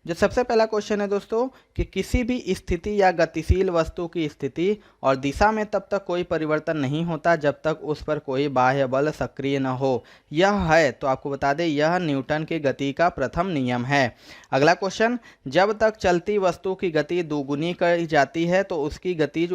जो सबसे पहला क्वेश्चन है दोस्तों कि किसी भी स्थिति या गतिशील वस्तु की स्थिति और दिशा में तब तक कोई परिवर्तन नहीं होता जब तक उस पर कोई बाह्य बल सक्रिय न हो। यह है, तो आपको बता दें, यह न्यूटन की गति का प्रथम नियम है। अगला क्वेश्चन, जब तक चलती वस्तु की गति दोगुनी कर जाती है तो उसकी गतिज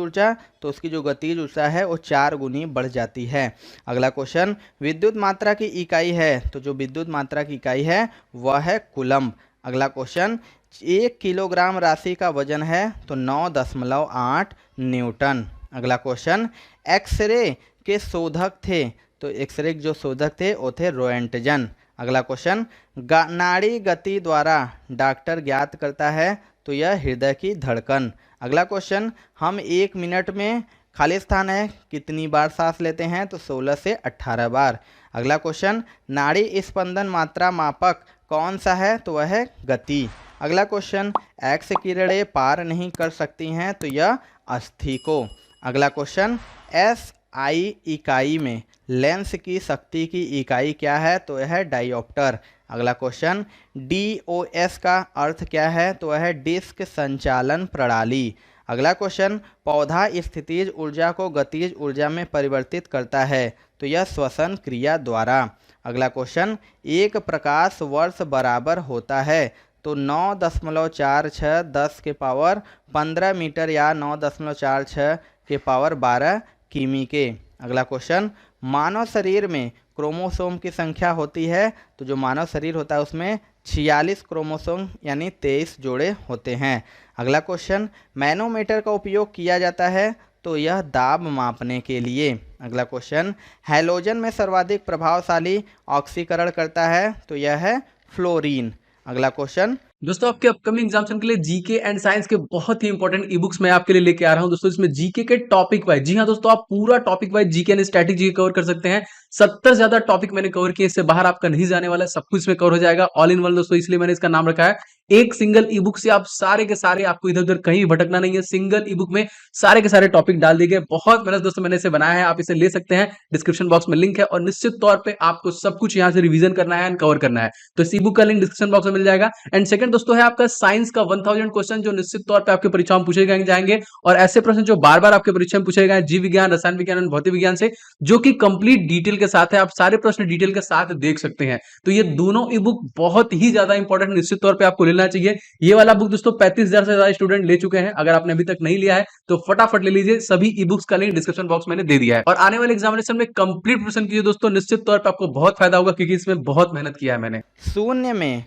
ऊर्जा है वो 4 गुनी बढ़ जाती है। अगला क्वेश्चन, विद्युत मात्रा की इकाई है, तो जो विद्युत मात्रा की इकाई है वह है कूलम्ब। अगला क्वेश्चन, 1 किलोग्राम राशि का वजन है तो 9.8 न्यूटन। अगला क्वेश्चन, एक्सरे के शोधक थे, तो एक्सरे के जो शोधक थे वो थे रोएंटजन। अगला क्वेश्चन, नाड़ी गति द्वारा डॉक्टर ज्ञात करता है, तो यह हृदय की धड़कन। अगला क्वेश्चन, हम 1 मिनट में खाली स्थान है कितनी बार सांस लेते हैं, तो 16 से 18 बार। अगला क्वेश्चन, नाड़ी स्पंदन मात्रा मापक कौन सा है, तो वह है गति। अगला क्वेश्चन, एक्स किरणें पार नहीं कर सकती हैं, तो यह अस्थिको। अगला क्वेश्चन, एस आई इकाई में लेंस की शक्ति की इकाई क्या है, तो यह है डायोप्टर। अगला क्वेश्चन, DOS का अर्थ क्या है, तो वह है डिस्क संचालन प्रणाली। अगला क्वेश्चन, पौधा स्थितिज ऊर्जा को गतिज ऊर्जा में परिवर्तित करता है, तो यह श्वसन क्रिया द्वारा। अगला क्वेश्चन, एक प्रकाश वर्ष बराबर होता है, तो 9.46 10 के पावर 15 मीटर या 9.46 के पावर 12 किमी के। अगला क्वेश्चन, मानव शरीर में क्रोमोसोम की संख्या होती है, तो जो मानव शरीर होता है उसमें 46 क्रोमोसोम यानी 23 जोड़े होते हैं। अगला क्वेश्चन, मैनोमीटर का उपयोग किया जाता है, तो यह दाब मापने के लिए। अगला क्वेश्चन, हैलोजन में सर्वाधिक प्रभावशाली ऑक्सीकरण करता है, तो यह है फ्लोरीन। अगला क्वेश्चन, दोस्तों आपके अपकमिंग एग्जाम्स के लिए जीके एंड साइंस के बहुत ही इंपॉर्टेंट ई बुक्स मैं आपके लिए लेके आ रहा हूं दोस्तों। इसमें जीके के टॉपिक वाइज, जी हां दोस्तों, आप पूरा topic wise GK and static GK cover कर सकते हैं। 70 ज्यादा टॉपिक मैंने कवर किए, इससे बाहर आपका नहीं जाने वाला है, सब कुछ में कवर हो जाएगा, ऑल इन वन दोस्तों, इसलिए मैंने इसका नाम रखा है। एक सिंगल ई बुक से आप सारे के सारे, आपको इधर उधर कहीं भटकना नहीं है, सिंगल ई बुक में सारे के सारे टॉपिक डाल दिए गए। बहुत मेहनत दोस्तों मैंने इसे बनाया है, आप इसे ले सकते हैं, डिस्क्रिप्शन बॉक्स में लिंक है, और निश्चित तौर पे आपको सब कुछ यहां से रिवीजन करना है एंड कवर करना है, तो इस ई बुक का लिंक डिस्क्रिप्शन बॉक्स में मिल जाएगा। एंड सेकंड दोस्तों है आपका साइंस का 1000 क्वेश्चन, जो निश्चित तौर पे आपके परीक्षा में पूछे जाएंगे, और ऐसे प्रश्न जो बार बार आपके परीक्षा में पूछे गए जीव विज्ञान, रसायन विज्ञान और भौतिक विज्ञान से, जो कि कंप्लीट डिटेल के साथ है, आप सारे प्रश्न डिटेल के साथ देख सकते हैं। तो ये दोनों ई बुक बहुत ही ज्यादा इंपॉर्टेंट, निश्चित तौर पे आपको लेना चाहिए। ये वाला बुक दोस्तों 35,000 से ज्यादा स्टूडेंट ले चुके हैं, अगर आपने अभी तक नहीं लिया है तो फटाफट ले लीजिए। सभी ई बुक्स का लिंक डिस्क्रिप्शन बॉक्स मैंने दे दिया है, और आने वाले एग्जामिनेशन में कंप्लीट प्रिपरेशन कीजिए दोस्तों, निश्चित तौर पर आपको बहुत फायदा होगा, क्योंकि इसमें बहुत मेहनत किया है मैंने। शून्य में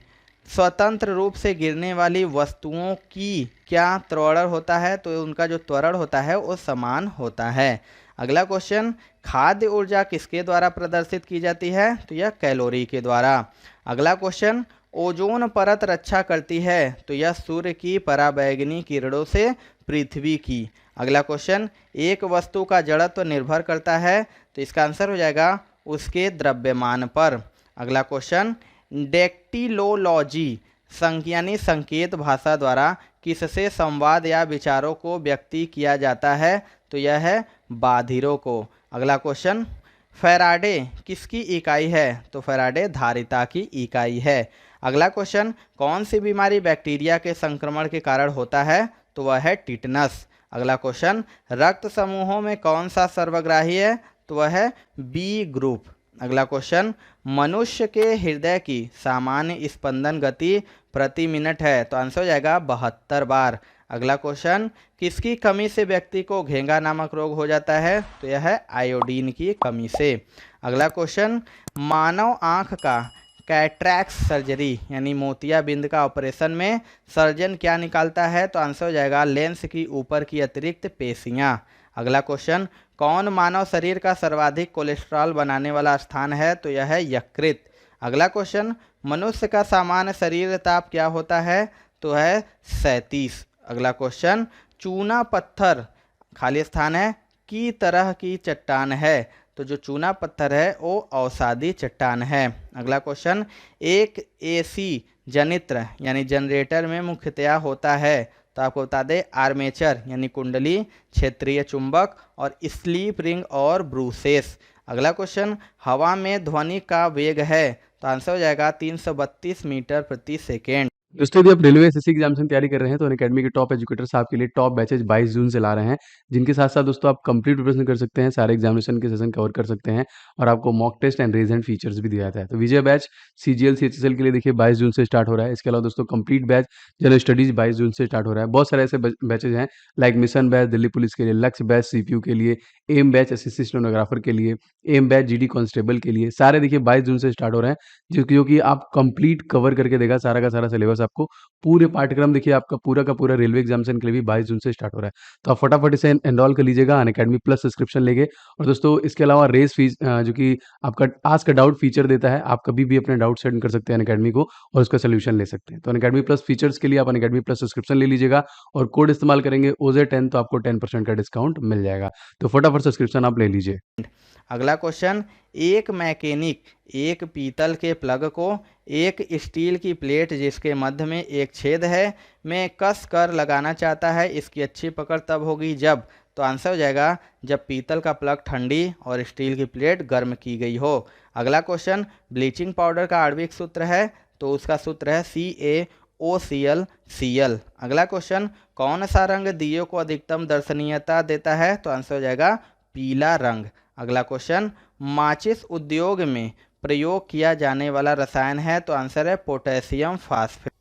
स्वतंत्र रूप से गिरने वाली वस्तुओं की क्या त्वरण होता है, तो उनका जो त्वरण होता है वो समान होता है। अगला क्वेश्चन, खाद्य ऊर्जा किसके द्वारा प्रदर्शित की जाती है, तो यह कैलोरी के द्वारा। अगला क्वेश्चन, ओजोन परत रक्षा करती है, तो यह सूर्य की पराबैंगनी किरणों से पृथ्वी की। अगला क्वेश्चन, एक वस्तु का जड़त्व निर्भर करता है, तो इसका आंसर हो जाएगा उसके द्रव्यमान पर। अगला क्वेश्चन, डेक्टिलोलॉजी यानी संकेत भाषा द्वारा किससे संवाद या विचारों को व्यक्त किया जाता है, तो यह है बाधिरों को। अगला क्वेश्चन, फैराडे किसकी इकाई है, तो फैराडे धारिता की इकाई है। अगला क्वेश्चन, कौन सी बीमारी बैक्टीरिया के संक्रमण के कारण होता है, तो वह है टिटनस। अगला क्वेश्चन, रक्त समूहों में कौन सा सर्वग्राही है, तो वह है बी ग्रुप। अगला क्वेश्चन, मनुष्य के हृदय की सामान्य स्पंदन गति प्रति मिनट है, तो आंसर हो जाएगा 72 बार। अगला क्वेश्चन, किसकी कमी से व्यक्ति को घेंगा नामक रोग हो जाता है, तो यह है आयोडीन की कमी से। अगला क्वेश्चन, मानव आँख का कैट्रैक्ट सर्जरी यानी मोतियाबिंद का ऑपरेशन में सर्जन क्या निकालता है, तो आंसर हो जाएगा लेंस की ऊपर की अतिरिक्त पेशियाँ। अगला क्वेश्चन, कौन मानव शरीर का सर्वाधिक कोलेस्ट्रॉल बनाने वाला स्थान है, तो यह है यकृत। अगला क्वेश्चन, मनुष्य का सामान्य शरीर ताप क्या होता है, तो है 37। अगला क्वेश्चन, चूना पत्थर खाली स्थान है की तरह की चट्टान है, तो जो चूना पत्थर है वो अवसादी चट्टान है। अगला क्वेश्चन, एक एसी जनित्र यानी जनरेटर में मुख्यतया होता है, तो आपको बता दें आर्मेचर यानी कुंडली, क्षेत्रीय चुंबक और स्लीप रिंग और ब्रूसेस। अगला क्वेश्चन, हवा में ध्वनि का वेग है, तो आंसर हो जाएगा 332 मीटर प्रति सेकेंड। दोस्तों यदि आप रेलवे एसएससी एग्जामिनेशन की तैयारी कर रहे हैं तो अनअकैडमी के टॉप एजुकेटर्स आपके लिए टॉप बैचेज 22 जून से ला रहे हैं, जिनके साथ साथ दोस्तों आप कंप्लीट प्रिपरेशन कर सकते हैं, सारे एग्जामिनेशन के सेशन कवर कर सकते हैं और आपको मॉक टेस्ट एंड रेज एंड फीचर्स भी दिया जाता है। तो विजय बैच सीजीएल सीएचएसएल के लिए देखिए 22 जून से स्टार्ट हो रहा है। इसके अलावा दोस्तों कंप्लीट बैच जनरल स्टडीज 22 जून से स्टार्ट हो रहा है। बहुत सारे ऐसे बैचेज हैं like mission batch Delhi police के लिए, लक्ष्य बैच सीपीयू के लिए, एम बैच एसएससी स्टेनोग्राफर के लिए, एम बैच जीडी कांस्टेबल के लिए, सारे देखिए 22 जून से स्टार्ट हो रहे हैं, जो कि आप कंप्लीट कवर करके देगा सारा का सारा सिलेबस आपको। पूरे पाठ्यक्रम देखिए आपका पूरा का पूरा रेलवे एग्जामिनेशन के लिए भी 22 जून से स्टार्ट हो रहा है। तो आप फटाफट इसे एनरोल कर लीजिएगा अनअकैडमी प्लस सब्सक्रिप्शन लेके। और दोस्तों इसके अलावा रेस फीस जो कि आपका आस्क डाउट फीचर देता है, आप कभी भी अपने डाउट सेंड कर सकते हैं अनअकैडमी को और उसका सोल्यूशन ले सकते हैं। तो अनअकैडमी प्लस फीचर्स के लिए आप अनअकैडमी प्लस सब्सक्रिप्शन ले लीजिएगा और कोड इस्तेमाल करेंगे OJ10 तो आपको 10% का डिस्काउंट मिल जाएगा। तो फटाफट सब्सक्रिप्शन आप ले लीजिए। अगला क्वेश्चन, एक मैकेनिक एक पीतल के प्लग को एक स्टील की प्लेट जिसके मध्य में एक छेद है में कस कर लगाना चाहता है। इसकी अच्छी पकड़ तब होगी जब, तो आंसर हो जाएगा जब पीतल का प्लग ठंडी और स्टील की प्लेट गर्म की गई हो। अगला क्वेश्चन, ब्लीचिंग पाउडर का आणविक सूत्र है, तो उसका सूत्र है CaOCl। अगला क्वेश्चन, कौन सा रंग दिए को अधिकतम दर्शनीयता देता है, तो आंसर हो जाएगा पीला रंग। अगला क्वेश्चन, माचिस उद्योग में प्रयोग किया जाने वाला रसायन है, तो आंसर है पोटेशियम फास्फेट।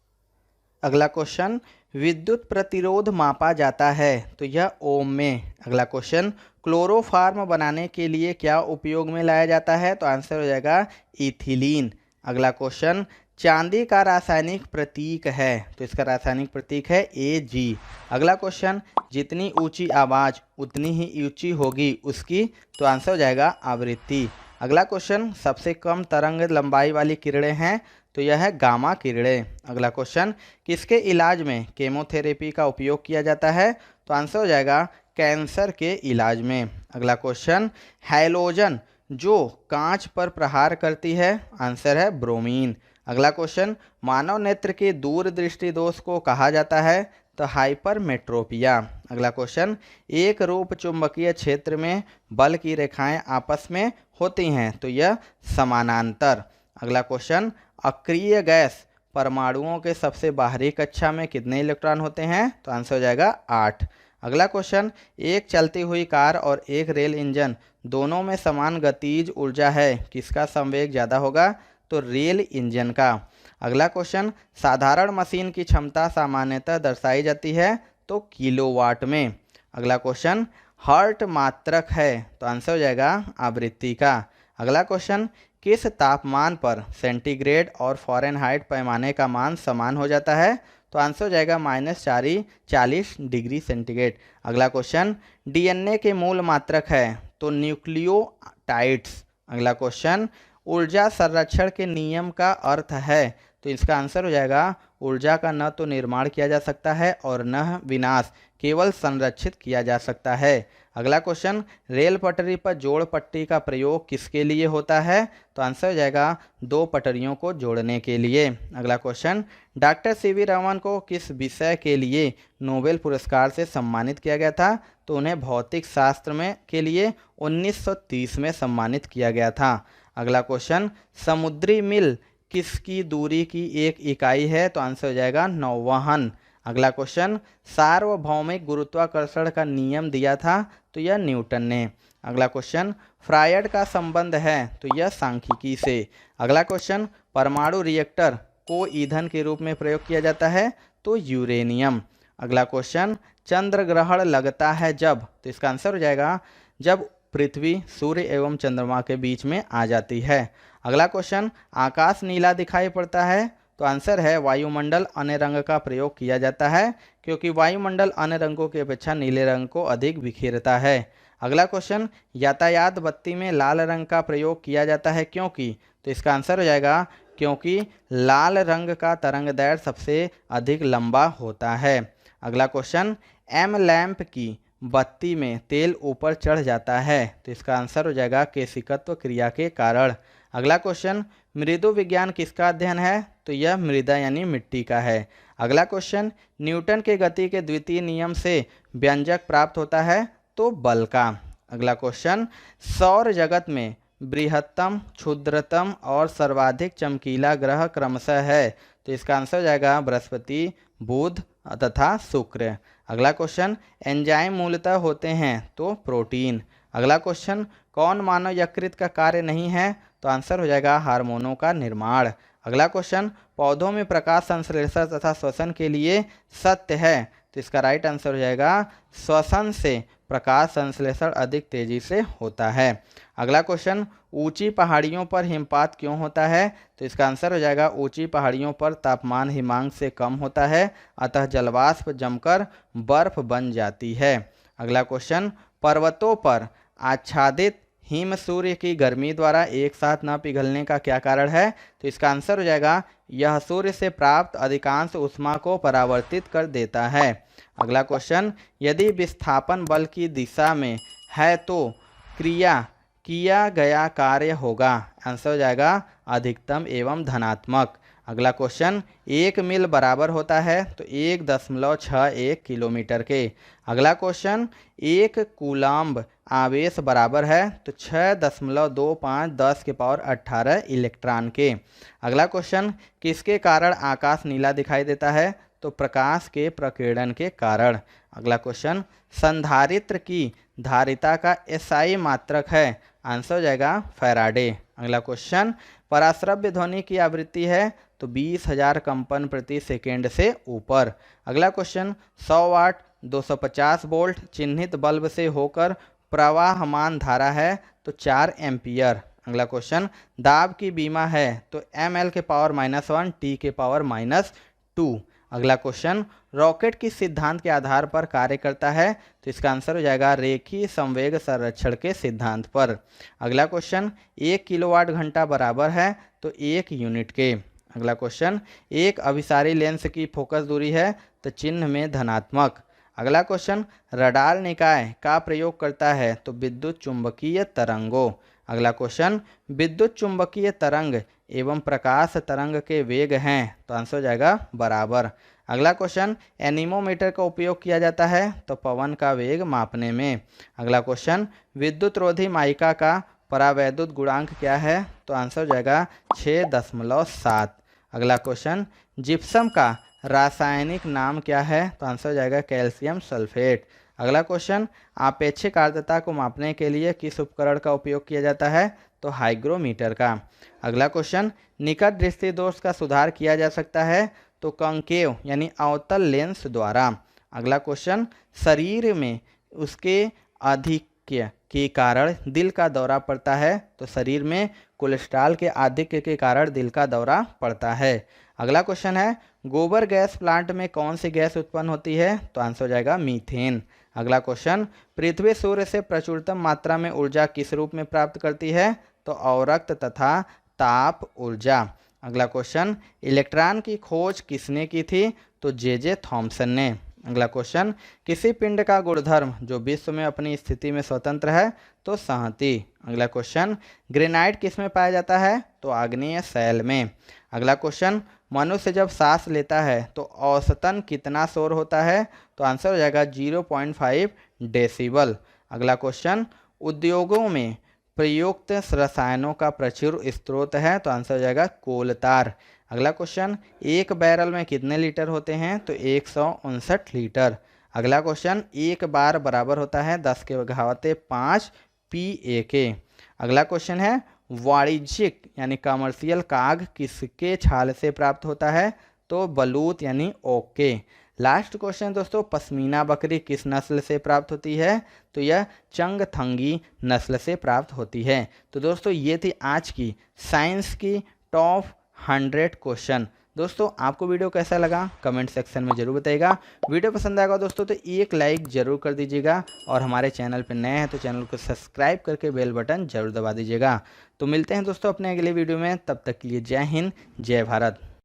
अगला क्वेश्चन, विद्युत प्रतिरोध मापा जाता है, तो यह ओम में। अगला क्वेश्चन, क्लोरोफार्म बनाने के लिए क्या उपयोग में लाया जाता है, तो आंसर हो जाएगा इथिलीन। अगला क्वेश्चन, चांदी का रासायनिक प्रतीक है, तो इसका रासायनिक प्रतीक है Ag। अगला क्वेश्चन, जितनी ऊंची आवाज़ उतनी ही ऊंची होगी उसकी, तो आंसर हो जाएगा आवृत्ति। अगला क्वेश्चन, सबसे कम तरंग लंबाई वाली किरणें हैं, तो यह है गामा किरणें। अगला क्वेश्चन, किसके इलाज में केमोथेरेपी का उपयोग किया जाता है, तो आंसर हो जाएगा कैंसर के इलाज में। अगला क्वेश्चन, हैलोजन जो कांच पर प्रहार करती है, आंसर है ब्रोमीन। अगला क्वेश्चन, मानव नेत्र के दूरदृष्टि दोष को कहा जाता है, तो हाइपरमेट्रोपिया। अगला क्वेश्चन, एक रूप चुंबकीय क्षेत्र में बल की रेखाएं आपस में होती हैं, तो यह समानांतर। अगला क्वेश्चन, अक्रिय गैस परमाणुओं के सबसे बाहरी कक्षा में कितने इलेक्ट्रॉन होते हैं, तो आंसर हो जाएगा 8। अगला क्वेश्चन, एक चलती हुई कार और एक रेल इंजन दोनों में समान गतिज ऊर्जा है, किसका संवेग ज़्यादा होगा, तो रेल इंजन का। अगला क्वेश्चन, साधारण मशीन की क्षमता सामान्यतः दर्शाई जाती है, तो किलोवाट में। अगला क्वेश्चन, हर्ट मात्रक है, तो आंसर हो जाएगा आवृत्ति का। अगला क्वेश्चन, किस तापमान पर सेंटीग्रेड और फ़ारेनहाइट पैमाने का मान समान हो जाता है, तो आंसर हो जाएगा -40 डिग्री सेंटीग्रेड। अगला क्वेश्चन, DNA के मूल मात्रक है, तो न्यूक्लियोटाइड्स। अगला क्वेश्चन, ऊर्जा संरक्षण के नियम का अर्थ है, तो इसका आंसर हो जाएगा ऊर्जा का न तो निर्माण किया जा सकता है और न विनाश, केवल संरक्षित किया जा सकता है। अगला क्वेश्चन, रेल पटरी पर जोड़ पट्टी का प्रयोग किसके लिए होता है, तो आंसर हो जाएगा 2 पटरियों को जोड़ने के लिए। अगला क्वेश्चन, डॉक्टर CV रमन को किस विषय के लिए नोबेल पुरस्कार से सम्मानित किया गया था, तो उन्हें भौतिक शास्त्र में के लिए 1930 में सम्मानित किया गया था। अगला क्वेश्चन, समुद्री मील किसकी दूरी की एक इकाई है, तो आंसर हो जाएगा नौवहन। अगला क्वेश्चन, सार्वभौमिक गुरुत्वाकर्षण का नियम दिया था, तो यह न्यूटन ने। अगला क्वेश्चन, फ्रायड का संबंध है, तो यह सांख्यिकी से। अगला क्वेश्चन, परमाणु रिएक्टर को ईंधन के रूप में प्रयोग किया जाता है, तो यूरेनियम। अगला क्वेश्चन, चंद्र ग्रहण लगता है जब, तो इसका आंसर हो जाएगा जब पृथ्वी सूर्य एवं चंद्रमा के बीच में आ जाती है। अगला क्वेश्चन, आकाश नीला दिखाई पड़ता है, तो आंसर है वायुमंडल अन्य रंग का प्रयोग किया जाता है, क्योंकि वायुमंडल अन्य रंगों की अपेक्षा नीले रंग को अधिक बिखेरता है। अगला क्वेश्चन, यातायात बत्ती में लाल रंग का प्रयोग किया जाता है क्योंकि, तो इसका आंसर हो जाएगा क्योंकि लाल रंग का तरंगदैर्घ्य सबसे अधिक लंबा होता है। अगला क्वेश्चन, एम लैंप की बत्ती में तेल ऊपर चढ़ जाता है, तो इसका आंसर हो जाएगा केशिकत्व क्रिया के कारण। अगला क्वेश्चन, मृदु विज्ञान किसका अध्ययन है, तो यह मृदा यानी मिट्टी का है। अगला क्वेश्चन, न्यूटन के गति के द्वितीय नियम से व्यंजक प्राप्त होता है, तो बल का। अगला क्वेश्चन, सौर जगत में बृहत्तम, क्षुद्रतम और सर्वाधिक चमकीला ग्रह क्रमशः है, तो इसका आंसर हो जाएगा बृहस्पति, बुध तथा शुक्र। अगला क्वेश्चन, एंजाइम मूलतः होते हैं तो प्रोटीन। अगला क्वेश्चन, कौन मानव यकृत का कार्य नहीं है, तो आंसर हो जाएगा हार्मोनों का निर्माण। अगला क्वेश्चन, पौधों में प्रकाश संश्लेषण तथा श्वसन के लिए सत्य है, तो इसका राइट आंसर हो जाएगा श्वसन से प्रकाश संश्लेषण अधिक तेजी से होता है। अगला क्वेश्चन, ऊंची पहाड़ियों पर हिमपात क्यों होता है, तो इसका आंसर हो जाएगा ऊंची पहाड़ियों पर तापमान हिमांक से कम होता है, अतः जलवाष्प जमकर बर्फ बन जाती है। अगला क्वेश्चन, पर्वतों पर आच्छादित हिम सूर्य की गर्मी द्वारा एक साथ न पिघलने का क्या कारण है, तो इसका आंसर हो जाएगा यह सूर्य से प्राप्त अधिकांश ऊष्मा को परावर्तित कर देता है। अगला क्वेश्चन, यदि विस्थापन बल की दिशा में है तो किया गया कार्य होगा, आंसर हो जाएगा अधिकतम एवं धनात्मक। अगला क्वेश्चन, 1 मील बराबर होता है तो 1.61 किलोमीटर के। अगला क्वेश्चन, 1 कूलाम्ब आवेश बराबर है तो 6.25 10 के पावर 18 इलेक्ट्रॉन के। अगला क्वेश्चन, किसके कारण आकाश नीला दिखाई देता है, तो प्रकाश के प्रकीर्णन के कारण। अगला क्वेश्चन, संधारित्र की धारिता का एसआई मात्रक है, आंसर हो जाएगा फैराडे। अगला क्वेश्चन, पराश्रव्य ध्वनि की आवृत्ति है तो 20,000 कंपन प्रति सेकेंड से ऊपर। अगला क्वेश्चन, 100 वाट 250 वोल्ट चिन्हित बल्ब से होकर प्रवाहमान धारा है तो 4 एम्पियर। अगला क्वेश्चन, दाब की बीमा है तो ml के पावर -1 t के पावर -2। अगला क्वेश्चन, रॉकेट किस सिद्धांत के आधार पर कार्य करता है, तो इसका आंसर हो जाएगा रेखीय संवेग संरक्षण के सिद्धांत पर। अगला क्वेश्चन, 1 किलोवाट घंटा बराबर है तो 1 यूनिट के। अगला क्वेश्चन, एक अभिसारी लेंस की फोकस दूरी है तो चिन्ह में धनात्मक। अगला क्वेश्चन, रडार निकाय का प्रयोग करता है तो विद्युत चुंबकीय तरंगों। अगला क्वेश्चन, विद्युत चुंबकीय तरंग एवं प्रकाश तरंग के वेग हैं तो आंसर हो जाएगा बराबर। अगला क्वेश्चन, एनीमोमीटर का उपयोग किया जाता है तो पवन का वेग मापने में। अगला क्वेश्चन, विद्युत रोधी माइका का परावैद्युत गुणांक क्या है, तो आंसर हो जाएगा 6.7। अगला क्वेश्चन, जिप्सम का रासायनिक नाम क्या है, तो आंसर हो जाएगा कैल्शियम सल्फेट। अगला क्वेश्चन, आपेक्षिक आर्द्रता को मापने के लिए किस उपकरण का उपयोग किया जाता है, तो हाइग्रोमीटर का। अगला क्वेश्चन, निकट दृष्टि दोष का सुधार किया जा सकता है तो कॉन्केव यानी अवतल लेंस द्वारा। अगला क्वेश्चन, शरीर में उसके आधिक्य के कारण दिल का दौरा पड़ता है तो शरीर में कोलेस्ट्रॉल के आधिक्य के कारण दिल का दौरा पड़ता है। अगला क्वेश्चन है, गोबर गैस प्लांट में कौन सी गैस उत्पन्न होती है, तो आंसर हो जाएगा मीथेन। अगला क्वेश्चन, पृथ्वी सूर्य से प्रचुरतम मात्रा में ऊर्जा किस रूप में प्राप्त करती है, तो अवरक्त तथा ताप ऊर्जा। अगला क्वेश्चन, इलेक्ट्रॉन की खोज किसने की थी, तो जे थॉमसन ने। अगला क्वेश्चन, किसी पिंड का गुणधर्म जो विश्व में अपनी स्थिति में स्वतंत्र है, तो संहति। अगला क्वेश्चन, ग्रेनाइट किस में पाया जाता है, तो आग्नेय शैल में। अगला क्वेश्चन, मनुष्य जब सांस लेता है तो औसतन कितना शोर होता है, तो आंसर हो जाएगा 0.5 डेसिबल। अगला क्वेश्चन, उद्योगों में प्रयुक्त रसायनों का प्रचुर स्रोत है, तो आंसर हो जाएगा कोलतार। अगला क्वेश्चन, एक बैरल में कितने लीटर होते हैं, तो 159 लीटर। अगला क्वेश्चन, एक बार बराबर होता है 10 के घाते 5 PA के। अगला क्वेश्चन है, वाणिज्यिक यानी कमर्शियल काग किसके छाल से प्राप्त होता है, तो बलूत यानी ओक के। लास्ट क्वेश्चन दोस्तों, पश्मीना बकरी किस नस्ल से प्राप्त होती है, तो यह चंगथंगी नस्ल से प्राप्त होती है। तो दोस्तों ये थी आज की साइंस की टॉप 100 क्वेश्चन। दोस्तों आपको वीडियो कैसा लगा कमेंट सेक्शन में जरूर बताइएगा। वीडियो पसंद आएगा दोस्तों तो एक लाइक जरूर कर दीजिएगा, और हमारे चैनल पर नए हैं तो चैनल को सब्सक्राइब करके बेल बटन जरूर दबा दीजिएगा। तो मिलते हैं दोस्तों अपने अगले वीडियो में, तब तक के लिए जय हिंद जय भारत।